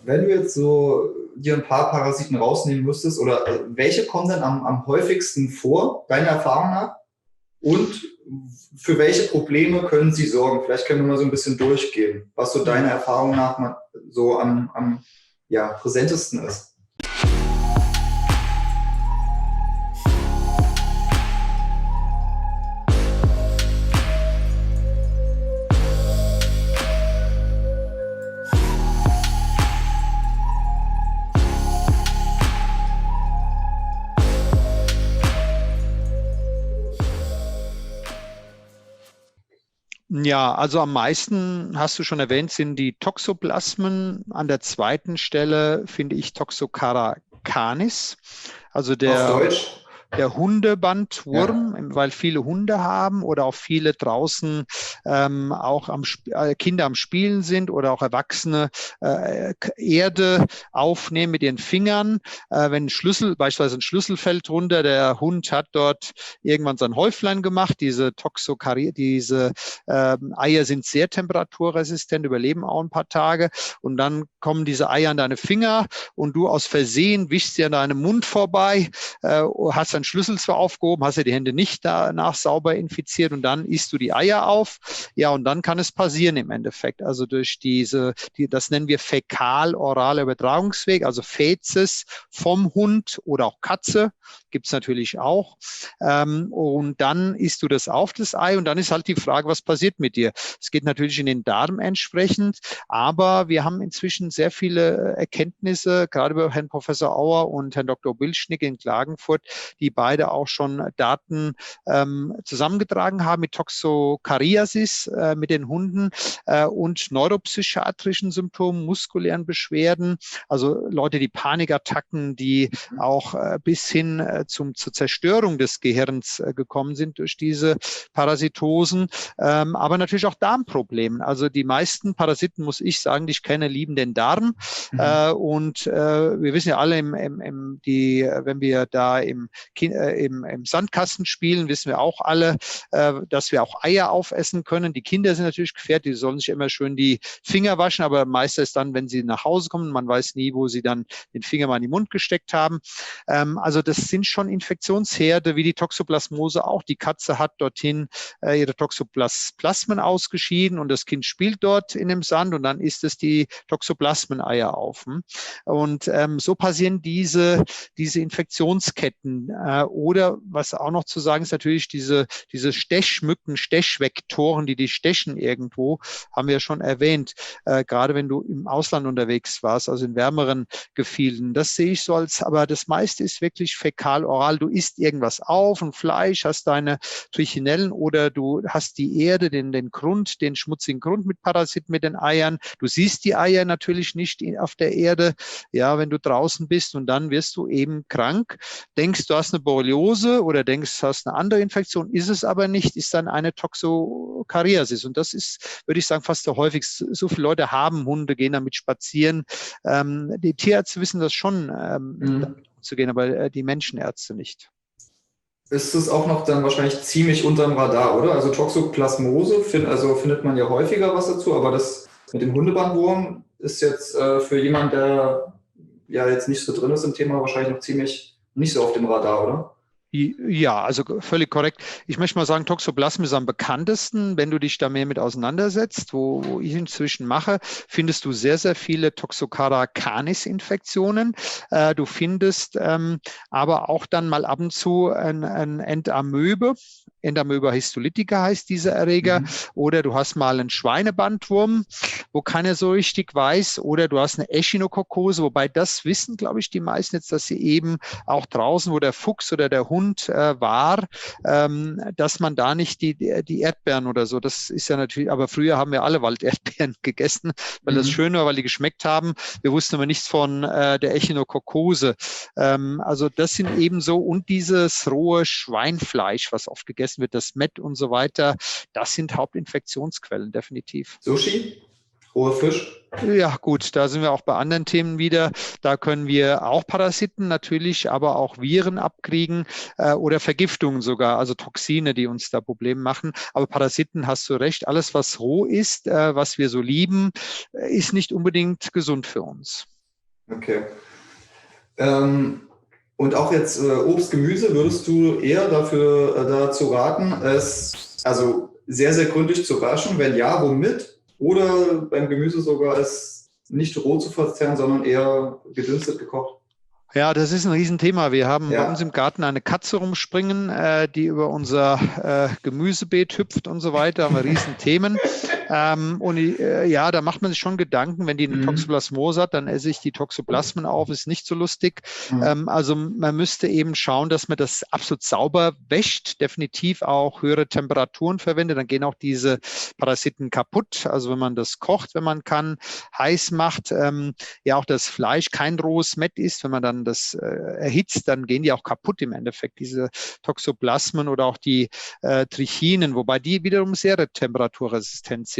wenn du jetzt so dir ein paar Parasiten rausnehmen müsstest, oder welche kommen denn am häufigsten vor, deiner Erfahrung nach? Und für welche Probleme können sie sorgen? Vielleicht können wir mal so ein bisschen durchgehen, was so deiner Erfahrung nach so am ja, präsentesten ist. Ja, also am meisten, hast du schon erwähnt, sind die Toxoplasmen. An der zweiten Stelle finde ich Toxocara canis, also Auf der Deutsch? Ja. Hundebandwurm, weil viele Hunde haben oder auch viele draußen auch Kinder am Spielen sind oder auch Erwachsene Erde aufnehmen mit ihren Fingern. Wenn beispielsweise ein Schlüssel fällt runter, der Hund hat dort irgendwann sein Häuflein gemacht. Diese Eier sind sehr temperaturresistent, überleben auch ein paar Tage. Und dann kommen diese Eier an deine Finger und du aus Versehen wischst sie an deinem Mund vorbei, hast deinen Schlüssel zwar aufgehoben, hast ja die Hände nicht danach sauber infiziert und dann isst du die Eier auf. Ja, und dann kann es passieren im Endeffekt. Also durch das nennen wir fäkal-oraler Übertragungsweg, also Fäzes vom Hund oder auch Katze, gibt es natürlich auch. Und dann isst du das auf, das Ei, und dann ist halt die Frage, was passiert mit dir? Es geht natürlich in den Darm entsprechend, aber wir haben inzwischen sehr viele Erkenntnisse, gerade bei Herrn Professor Auer und Herrn Dr. Bilschnick in Klagenfurt, die beide auch schon Daten zusammengetragen haben mit Toxokariasis mit den Hunden und neuropsychiatrischen Symptomen, muskulären Beschwerden, also Leute, die Panikattacken, die auch bis hin zur Zerstörung des Gehirns gekommen sind durch diese Parasitosen, aber natürlich auch Darmproblemen. Also die meisten Parasiten, muss ich sagen, die ich kenne, lieben den Darm. Und wir wissen ja alle, wenn wir da im Sandkasten spielen, wissen wir auch alle, dass wir auch Eier aufessen können. Die Kinder sind natürlich gefährdet, die sollen sich immer schön die Finger waschen, aber meistens dann, wenn sie nach Hause kommen, man weiß nie, wo sie dann den Finger mal in den Mund gesteckt haben. Also das sind schon Infektionsherde, wie die Toxoplasmose auch. Die Katze hat dorthin ihre Toxoplasmen ausgeschieden und das Kind spielt dort in dem Sand und dann isst es die Toxoplasmeneier auf. Und so passieren diese Infektionsketten. Oder was auch noch zu sagen ist, natürlich diese Stechmücken, Stechvektoren, die stechen irgendwo, haben wir schon erwähnt. Gerade wenn du im Ausland unterwegs warst, also in wärmeren Gefilden. Das sehe ich so aber das meiste ist wirklich fäkal-oral. Du isst irgendwas auf, ein Fleisch, hast deine Trichinellen oder du hast die Erde, den Grund, den schmutzigen Grund mit Parasiten, mit den Eiern. Du siehst die Eier natürlich nicht auf der Erde, ja, wenn du draußen bist und dann wirst du eben krank. Denkst, du hast eine Borreliose oder denkst, du hast eine andere Infektion, ist es aber nicht, ist dann eine Toxokariasis. Und das ist, würde ich sagen, fast der häufigste. So viele Leute haben Hunde, gehen damit spazieren. Die Tierärzte wissen das schon, damit umzugehen, aber die Menschenärzte nicht. Ist es auch noch dann wahrscheinlich ziemlich unterm Radar, oder? Also Toxoplasmose, findet man ja häufiger was dazu, aber das mit dem Hundebandwurm ist jetzt für jemanden, der ja jetzt nicht so drin ist im Thema, wahrscheinlich noch ziemlich nicht so auf dem Radar, oder? Ja, also völlig korrekt. Ich möchte mal sagen, Toxoplasma ist am bekanntesten. Wenn du dich da mehr mit auseinandersetzt, wo ich inzwischen mache, findest du sehr, sehr viele Toxocara canis-Infektionen. Du findest aber auch dann mal ab und zu ein Entamöbe. Entamöba histolytica heißt dieser Erreger. Oder du hast mal einen Schweinebandwurm, wo keiner so richtig weiß. Oder du hast eine Echinokokose, wobei das wissen, glaube ich, die meisten jetzt, dass sie eben auch draußen, wo der Fuchs oder der Hund war, dass man da nicht die Erdbeeren oder so, das ist ja natürlich, aber früher haben wir alle Walderdbeeren gegessen, weil das schön war, weil die geschmeckt haben. Wir wussten aber nichts von der Echinokokose. Also das sind eben so, und dieses rohe Schweinfleisch, was oft gegessen wird, das Mett und so weiter, das sind Hauptinfektionsquellen, definitiv. Sushi? Roher Fisch? Ja, gut, da sind wir auch bei anderen Themen wieder. Da können wir auch Parasiten natürlich, aber auch Viren abkriegen oder Vergiftungen sogar, also Toxine, die uns da Probleme machen. Aber Parasiten, hast du recht, alles, was roh ist, was wir so lieben, ist nicht unbedingt gesund für uns. Okay. Und auch jetzt Obst, Gemüse, würdest du eher dazu raten, es also sehr, sehr gründlich zu waschen? Wenn ja, womit? Oder beim Gemüse sogar es nicht roh zu verzehren, sondern eher gedünstet gekocht? Ja, das ist ein Riesenthema. Wir haben bei uns Ja, im Garten eine Katze rumspringen, die über unser Gemüsebeet hüpft und so weiter. Da haben wir Riesenthemen. Ja, da macht man sich schon Gedanken, wenn die eine mhm. Toxoplasmose hat, dann esse ich die Toxoplasmen auf, ist nicht so lustig. Mhm. Also man müsste eben schauen, dass man das absolut sauber wäscht, definitiv auch höhere Temperaturen verwendet, dann gehen auch diese Parasiten kaputt. Also wenn man das kocht, wenn man kann, heiß macht, ja auch das Fleisch kein rohes Mett ist, wenn man dann das erhitzt, dann gehen die auch kaputt im Endeffekt, diese Toxoplasmen oder auch die Trichinen, wobei die wiederum sehr temperaturresistent sind.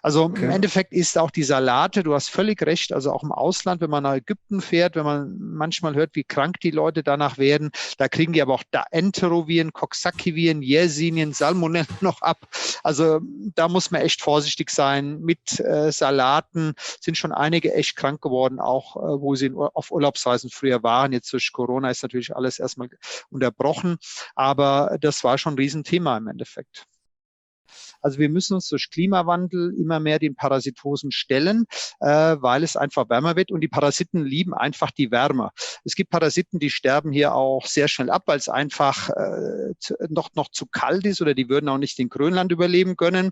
Also im Okay. Endeffekt ist auch die Salate, du hast völlig recht, also auch im Ausland, wenn man nach Ägypten fährt, wenn man manchmal hört, wie krank die Leute danach werden, da kriegen die aber auch da Enteroviren, Coxsackie-Viren, Yersinien, Salmonellen noch ab. Also da muss man echt vorsichtig sein mit Salaten, sind schon einige echt krank geworden, auch wo sie auf Urlaubsreisen früher waren. Jetzt durch Corona ist natürlich alles erstmal unterbrochen, aber das war schon ein Riesenthema im Endeffekt. Also wir müssen uns durch Klimawandel immer mehr den Parasitosen stellen, weil es einfach wärmer wird und die Parasiten lieben einfach die Wärme. Es gibt Parasiten, die sterben hier auch sehr schnell ab, weil es einfach noch zu kalt ist oder die würden auch nicht in Grönland überleben können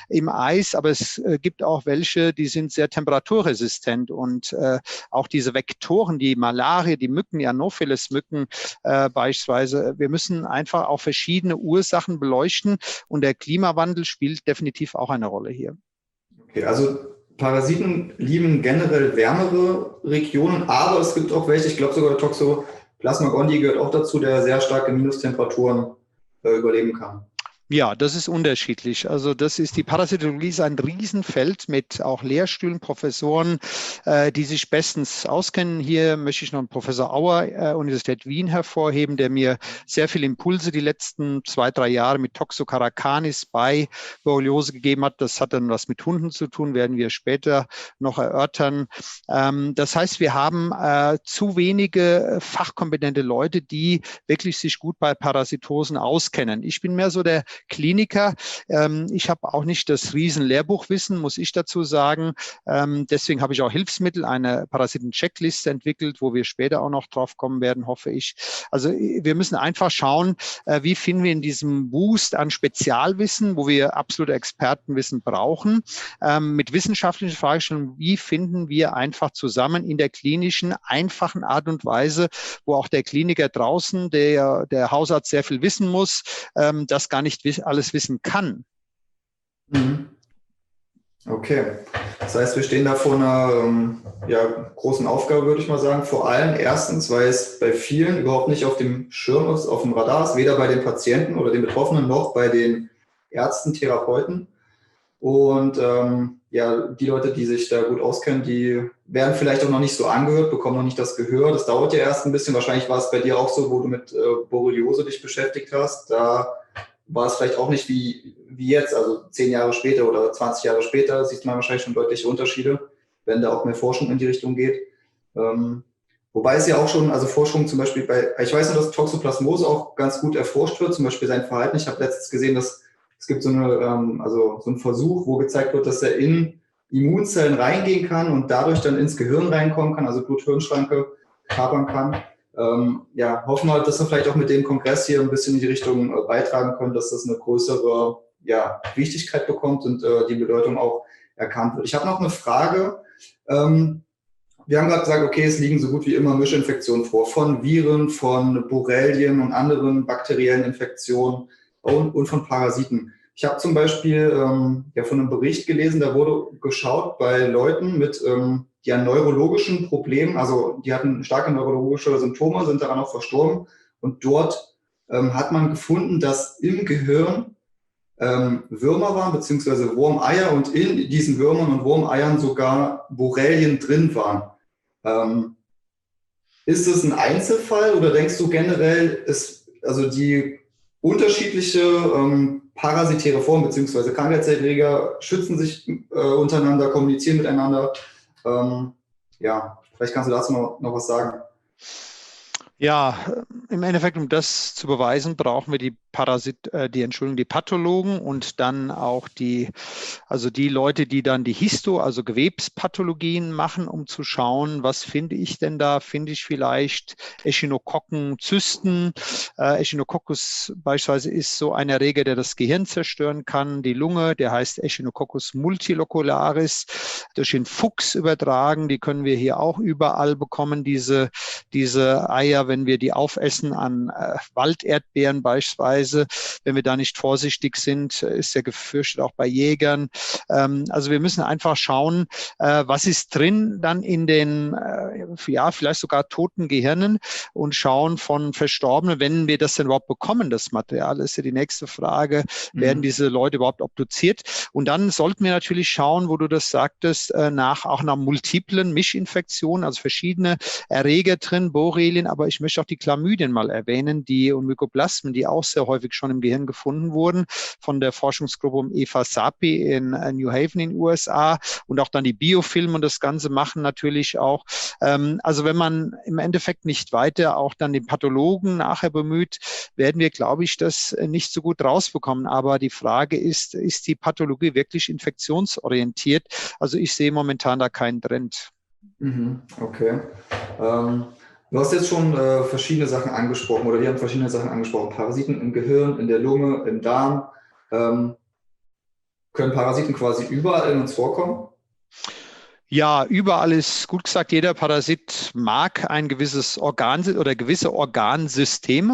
im Eis. Aber es gibt auch welche, die sind sehr temperaturresistent und auch diese Vektoren, die Malaria, die Mücken, die Anopheles-Mücken beispielsweise. Wir müssen einfach auch verschiedene Ursachen beleuchten und der Klimawandel spielt definitiv auch eine Rolle hier. Okay, also Parasiten lieben generell wärmere Regionen, aber es gibt auch welche, ich glaube sogar der Toxoplasma gondii gehört auch dazu, der sehr starke Minustemperaturen überleben kann. Ja, das ist unterschiedlich. Also das ist die Parasitologie ist ein Riesenfeld mit auch Lehrstühlen, Professoren, die sich bestens auskennen. Hier möchte ich noch einen Professor Auer, Universität Wien hervorheben, der mir sehr viele Impulse die letzten 2, 3 Jahre mit Toxocaracanis bei Borreliose gegeben hat. Das hat dann was mit Hunden zu tun, werden wir später noch erörtern. Das heißt, wir haben zu wenige fachkompetente Leute, die wirklich sich gut bei Parasitosen auskennen. Ich bin mehr so der Kliniker. Ich habe auch nicht das Riesen-Lehrbuchwissen, muss ich dazu sagen. Deswegen habe ich auch Hilfsmittel, eine Parasiten-Checkliste entwickelt, wo wir später auch noch drauf kommen werden, hoffe ich. Also wir müssen einfach schauen, wie finden wir in diesem Boost an Spezialwissen, wo wir absolute Expertenwissen brauchen, mit wissenschaftlichen Fragestellungen, wie finden wir einfach zusammen in der klinischen, einfachen Art und Weise, wo auch der Kliniker draußen, der Hausarzt sehr viel wissen muss, das gar nicht alles wissen kann. Mhm. Okay, das heißt, wir stehen da vor einer großen Aufgabe, würde ich mal sagen. Vor allem erstens, weil es bei vielen überhaupt nicht auf dem Schirm ist, auf dem Radar ist, weder bei den Patienten oder den Betroffenen noch bei den Ärzten, Therapeuten. Und die Leute, die sich da gut auskennen, die werden vielleicht auch noch nicht so angehört, bekommen noch nicht das Gehör. Das dauert ja erst ein bisschen. Wahrscheinlich war es bei dir auch so, wo du mit Borreliose dich beschäftigt hast. Da war es vielleicht auch nicht wie jetzt, also 10 Jahre später oder 20 Jahre später, sieht man wahrscheinlich schon deutliche Unterschiede, wenn da auch mehr Forschung in die Richtung geht. Wobei es ja auch schon, also Forschung zum Beispiel ich weiß nur, dass Toxoplasmose auch ganz gut erforscht wird, zum Beispiel sein Verhalten. Ich habe letztens gesehen, dass es gibt so einen Versuch, wo gezeigt wird, dass er in Immunzellen reingehen kann und dadurch dann ins Gehirn reinkommen kann, also Blut-Hirn-Schranke kapern kann. Hoffen wir, dass wir vielleicht auch mit dem Kongress hier ein bisschen in die Richtung beitragen können, dass das eine größere Wichtigkeit bekommt und die Bedeutung auch erkannt wird. Ich habe noch eine Frage. Wir haben gerade gesagt, okay, es liegen so gut wie immer Mischinfektionen vor, von Viren, von Borrelien und anderen bakteriellen Infektionen und von Parasiten. Ich habe zum Beispiel von einem Bericht gelesen, da wurde geschaut bei Leuten mit die an neurologischen Problemen, also die hatten starke neurologische Symptome, sind daran auch verstorben. Und dort hat man gefunden, dass im Gehirn Würmer waren, beziehungsweise Wurmeier und in diesen Würmern und Wurmeiern sogar Borrelien drin waren. Ist es ein Einzelfall oder denkst du generell, also die unterschiedliche parasitäre Formen beziehungsweise Krankheitserreger schützen sich untereinander, kommunizieren miteinander? Vielleicht kannst du dazu noch was sagen. Ja, im Endeffekt, um das zu beweisen, brauchen wir die Pathologen und dann auch die Leute, die dann die also Gewebspathologien machen, um zu schauen, was finde ich denn da? Finde ich vielleicht Echinokokken, Zysten? Echinococcus beispielsweise ist so ein Erreger, der das Gehirn zerstören kann, die Lunge, der heißt Echinococcus multilocularis, durch den Fuchs übertragen. Die können wir hier auch überall bekommen, diese Eier, wenn wir die aufessen an Walderdbeeren beispielsweise. Wenn wir da nicht vorsichtig sind, ist ja gefürchtet auch bei Jägern. Also wir müssen einfach schauen, was ist drin dann in den, vielleicht sogar toten Gehirnen und schauen von Verstorbenen, wenn wir das denn überhaupt bekommen, das Material, ist ja die nächste Frage, werden diese Leute überhaupt obduziert? Und dann sollten wir natürlich schauen, wo du das sagtest, auch nach multiplen Mischinfektionen, also verschiedene Erreger drin, Borrelien, aber ich möchte auch die Chlamydien mal erwähnen, und Mykoplasmen, die auch sehr häufig schon im Gehirn gefunden wurden, von der Forschungsgruppe um Eva Sapi in New Haven in den USA, und auch dann die Biofilme und das Ganze machen natürlich auch. Also wenn man im Endeffekt nicht weiter auch dann den Pathologen nachher bemüht, werden wir, glaube ich, das nicht so gut rausbekommen. Aber die Frage ist die Pathologie wirklich infektionsorientiert? Also ich sehe momentan da keinen Trend. Okay. Du hast jetzt schon verschiedene Sachen angesprochen, oder wir haben verschiedene Sachen angesprochen. Parasiten im Gehirn, in der Lunge, im Darm. Können Parasiten quasi überall in uns vorkommen? Ja, überall ist gut gesagt, jeder Parasit mag ein gewisses Organ oder gewisse Organsysteme.